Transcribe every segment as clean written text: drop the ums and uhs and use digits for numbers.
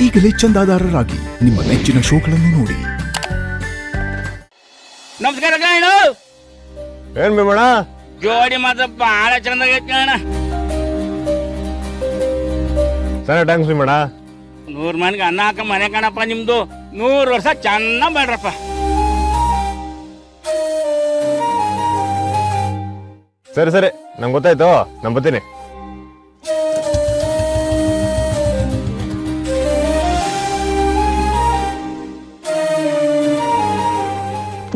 ಈಗಲೇ ಚಂದಾದಾರರಾಗಿ ನಿಮ್ಮ ನೆಚ್ಚಿನ ಶೋಗಳನ್ನು ನೋಡಿ. ನಮಸ್ಕಾರ ಅಣ್ಣ. ಏನ್ ಭೀಮಣ್ಣ ಜೋಡಿ ಮಾತ್ರ ಬಹಳ ಚಂದಾಗೈತಿ ಅಣ್ಣ. ಸರಿ ಥ್ಯಾಂಕ್ಸ್ ಭೀಮಣ್ಣ. 100 ಮನೆಗೆ ಅನ್ನ ಹಾಕ ಮನೆ ಕಣಪ್ಪ ನಿಮ್ದು. 100 ವರ್ಷ ಚೆನ್ನಾಗ್ ಮಾಡ್ರಪ್ಪ. ಸರಿ ಸರಿ ನಂಗೆ ಗೊತ್ತಾಯ್ತು, ನಾನು ಬರ್ತೀನಿ.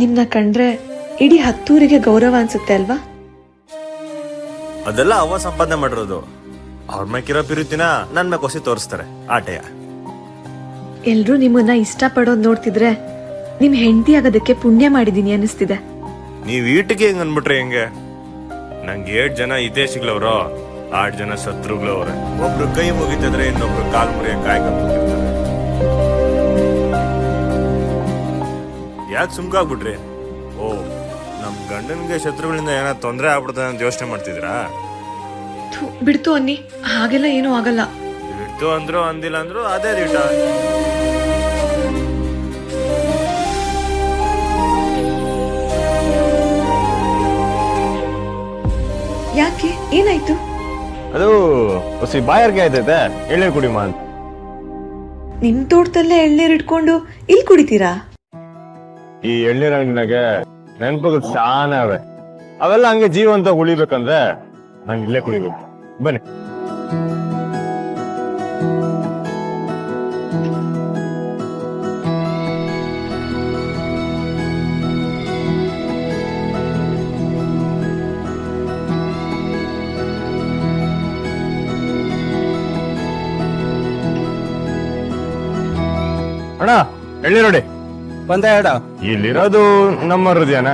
ನಿಮ್ನ ಕಂಡ್ರೆ ಇಡೀ ಹತ್ತೂರಿಗೆ ಗೌರವ ಅನ್ಸುತ್ತೆ ಅಲ್ವಾ? ಅದೆಲ್ಲ ಅವ್ವ ಸಂಪಾದನೆ ಮಾಡಿರೋದು. ಅವ್ರ ಮೇಕಿರೋ ಪ್ರೀತಿನ ನನ್ ಮೇಲೆ ಕೊಸಿ ತೋರಿಸ್ತಾರೆ ಆಟೆಯ. ಎಲ್ರೂ ನಿಮ್ಮನ್ನ ಇಷ್ಟಪಡೋದ್ ನೋಡ್ತಿದ್ರೆ ನಿಮ್ ಹೆಂಡತಿ ಆಗೋದಕ್ಕೆ ಪುಣ್ಯ ಮಾಡಿದೀನಿ ಅನಿಸ್ತಿದೆ. ನೀವ್ ಈಟಿಗೆ ಹೆಂಗ್ ಅನ್ಬಿಟ್ರೆ ಹೆಂಗೆ? ನಂಗೆ 7 ಜನ ಹಿತೈಷಿಗಳವ್ರು, 8 ಜನ ಶತ್ರುಗಳವ್ರೆ. ಒಬ್ರು ಕೈ ಮುಗಿತಿದ್ರೆ ಇನ್ನೊಬ್ರು ಕಾಲ್ ಮುರಿಯ ಕಾಯ್ಕೊಂಡಿರ್ತಾರೆ. ಯಾಕೆ ಸುಮ್ಕಾಗ್ಬಿಟ್ರಿ? ಓ, ನಮ್ ಗಂಡನ್ಗೆ ಶತ್ರುಗಳಿಂದ ಏನಾದ್ರು ತೊಂದ್ರೆ ಆಗ್ಬಿಡ್ತದೆ ಅಂತ ಯೋಚನೆ ಮಾಡ್ತಿದ್ರಾ? ಬಿಡ್ತು ಅನ್ನಿ, ಹಾಗೆಲ್ಲ ಏನೂ ಆಗಲ್ಲ. ಬಿಡ್ತು ಅಂದ್ರು ಅಂದಿಲ್ಲ ಅಂದ್ರು ಅದೇ ರೀಟ. ಯಾಕೆ, ಏನಾಯ್ತು? ಅದು ಹೊಸಿ ಬಾಯಾರಿಕೆ ಆಯ್ತೈತೆ, ಎಳ್ನೀರು ಕುಡಿಮ ಅಂತ. ನಿಮ್ ತೋಟದಲ್ಲೇ ಎಳ್ನೀರ್ ಇಟ್ಕೊಂಡು ಇಲ್ಲಿ ಕುಡಿತೀರಾ? ಈ ಎಳ್ನೀರ್ ಅಂಗಡಿನಾಗೆ ನೆನ್ಪಗಳು ಶಾನೆ ಅವೆ. ಅವೆಲ್ಲ ಹಂಗೆ ಜೀವಂತ ಉಳಿಬೇಕಂದ್ರೆ ನಂಗೆ ಇಲ್ಲೇ ಕುಡಿಬೇಕು. ಬನ್ನಿ. ಅಣ್ಣ ಎಳ್ನೀರು ನೋಡಿ ಬಂದ ಎಡ. ಇಲ್ಲಿರೋದು ನಮ್ಮ ಹೃದಯನ,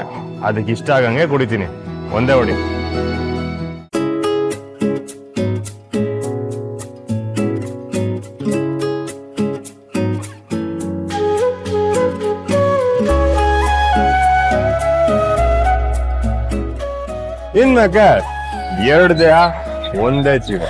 ಅದಕ್ಕೆ ಇಷ್ಟ ಆಗಂಗೆ ಕುಡಿತೀನಿ. ಒಂದೇ ಹೊಡಿ. ಇನ್ಮೇಕೆ 2 ದೇಹ ಒಂದೇ ಜೀವ.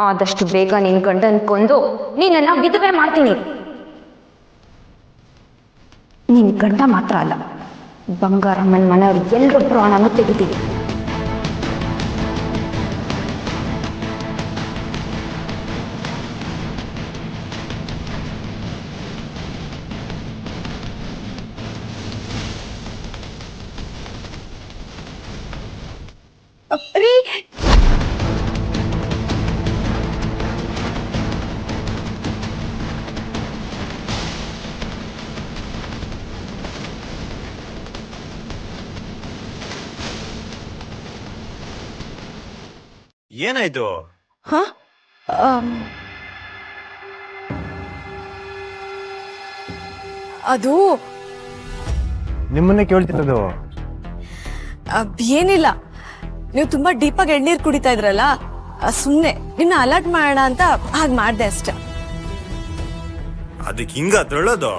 ಆದಷ್ಟು ಬೇಗ ನಿನ್ ಗಂಡನ್ ಕೊಂದು ನೀನನ್ನ ವಿಧವೆ ಮಾಡ್ತೀನಿ. ನಿನ್ ಗಂಡ ಮಾತ್ರ ಅಲ್ಲ, ಬಂಗಾರಮ್ಮನ ಮನೆಯವ್ರು ಎಲ್ಲರೂ ಪ್ರಾಣನೂ ತೆಗಿತೀವಿ. ಏನಾಯ್ತು? ಅದು ನಿಮ್ಮನ್ನೇ ಕೇಳ್ತಿರೋದು. ಏನಿಲ್ಲ, ನೀವು ತುಂಬಾ ಡೀಪಾಗಿ ಎಳ್ನೀರ್ ಕುಡಿತಾ ಇದ್ರಲ್ಲ, ಸುಮ್ನೆ ನಿನ್ನ ಅಲರ್ಟ್ ಮಾಡೋಣ ಅಂತ ಹಾಗೆ ಮಾಡ್ದೆ ಅಷ್ಟೆ. ಅದಕ್ಕೆ ಹಿಂಗ ತೊಳ್ಳೋದು?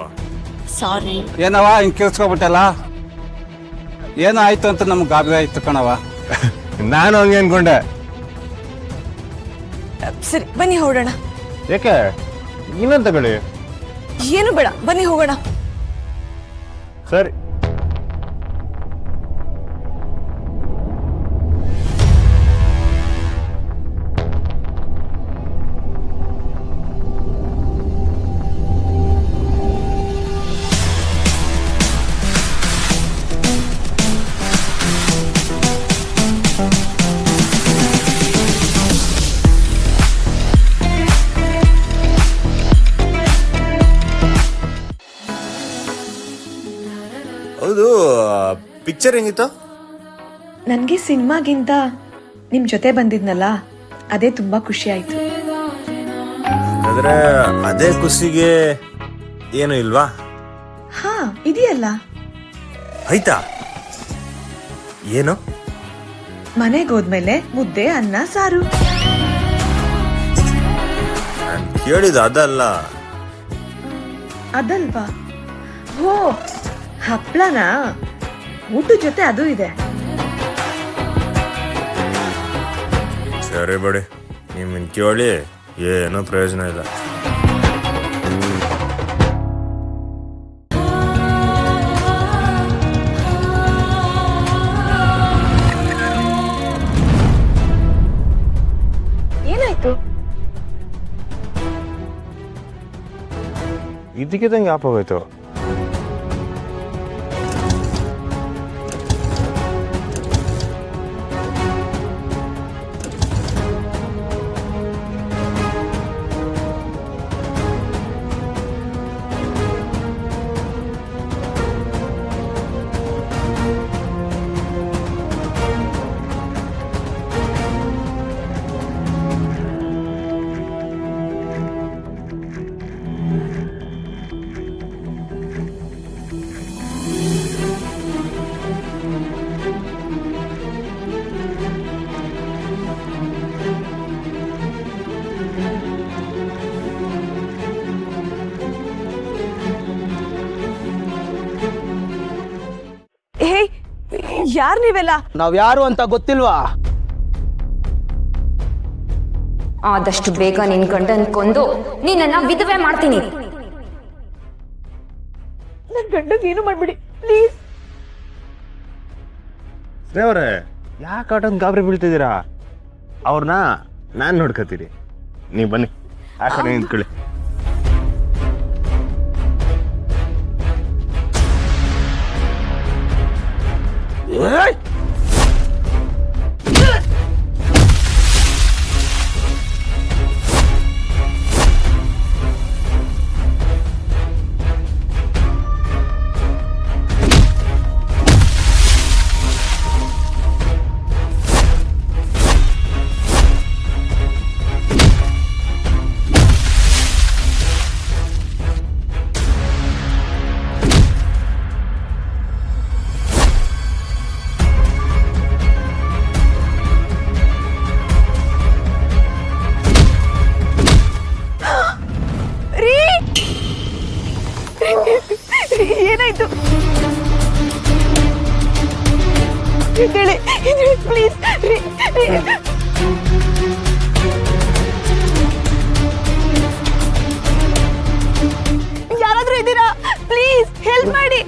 ಸಾರಿ. ಏನವ ಹಿಂಗ್ ಕೇಳಿಸ್ಕೊಬಿಟ್ಟಲ್ಲ? ಏನೋ ಆಯ್ತು ಅಂತ ನಮ್ಗೆ ಗಾಬರಿ ಆಯ್ತು ಕಣವ. ನಾನು ಹಂಗೆ ಅನ್ಕೊಂಡೆ. ಸರಿ ಬನ್ನಿ ಹೊರಡೋಣ. ಯಾಕೆ? ಇನ್ನೊಂದು ತಗೊಳ್ಳಿ. ಏನು ಬೇಡ, ಬನ್ನಿ ಹೋಗೋಣ. ಸರಿ. ಹೌದು, ಪಿಕ್ಚರ್ ಹೆಂಗಿತ್ತು? ನನ್ಗೆ ಸಿನಿಮಾಗಿಂತ ನಿಮ್ ಜೊತೆ ಬಂದಿದ್ನಲ್ಲ ಅದೇ ತುಂಬಾ ಖುಷಿ ಆಯ್ತು. ಆದ್ರೆ ಅದೇ ಖುಷಿಗೆ ಏನು ಇಲ್ವಾ? ಹಾ ಇದೆಯಲ್ಲ. ಆಯ್ತಾ? ಏನು? ಮನೆಗೆ ಹೋದ್ಮೇಲೆ ಮುದ್ದೆ ಅನ್ನ ಸಾರು. ನಾನ್ ಕೇಳಿದ ಅದಲ್ಲ. ಅದಲ್ವಾ? ಹೋ ಹಪ್ಳನಾ? ಊಟದ ಜೊತೆ ಅದು ಇದೆ. ಸರಿ ಬಿಡಿ, ನಿಮ್ಮನ್ ಕೇಳಿ ಏನೋ ಪ್ರಯೋಜನ ಇಲ್ಲ. ಏನಾಯ್ತು? ಇದಕ್ಕಿದಂಗೆ ಆಪ್ ಹೋಗೋಯ್ತು. ಹೇ, ಯಾರ್ ನೀವೆಲ್ಲ? ನಾವ್ ಯಾರು ಅಂತ ಗೊತ್ತಿಲ್ವಾ? ಆದಷ್ಟು ಬೇಗ ನಿನ್ ಗಂಡನ್ ಕೊಂದು ನಿನ್ನನ್ನ ವಿಧವೆ ಮಾಡ್ತೀನಿ. ನನ್ ಗಂಡಗ್ ಏನು ಮಾಡ್ಬಿಡಿ ಪ್ಲೀಸ್. ದೇವ್ರೆ, ಯಾಕೆ ಆಟೊಂದು ಗಾಬರಿ ಬೀಳ್ತಿದ್ದೀರಾ? ಅವ್ರನ್ನ ನಾನ್ ನೋಡ್ಕೋತೀರಿ. ನೀವು ಬನ್ನಿ, ಆ ಕಡೆ ನಿಂತ್ಕೊಳ್ಳಿ. ಏನಾಯ್ತು ಹೇಳಿ ಪ್ಲೀಸ್. ಯಾರಾದ್ರೂ ಇದ್ದೀರಾ? ಪ್ಲೀಸ್ ಹೆಲ್ಪ್ ಮಾಡಿ.